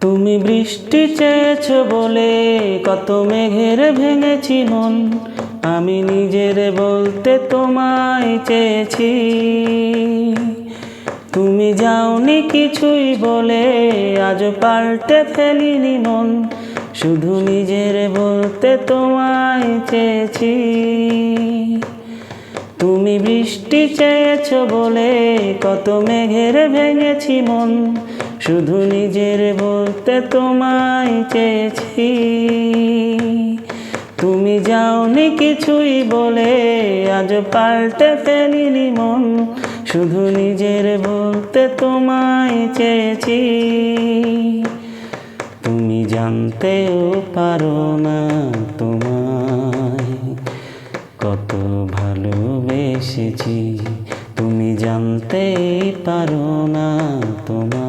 তুমি বৃষ্টি চেয়েছ বলে কত মেঘের ভেঙেছি মন, আমি নিজের বলতে তোমায় চেয়েছি। তুমি যাওনি কিছুই বলে আজ পাল্টে ফেলিনি মন, শুধু নিজের বলতে তোমায় চেয়েছি। তুমি বৃষ্টি চেয়েছ বলে কত মেঘের ভেঙেছি মন, শুধু নিজের বলতে তোমায় চেয়েছি। তুমি যাওনি কিছুই বলে আজ পাল্টে ফেলিনি মন, শুধু নিজের বলতে তোমায় চেয়েছি। তুমি জানতেও পারো না তোমায় কত ভালোবেসেছি, তুমি জানতেই পারো না তোমায়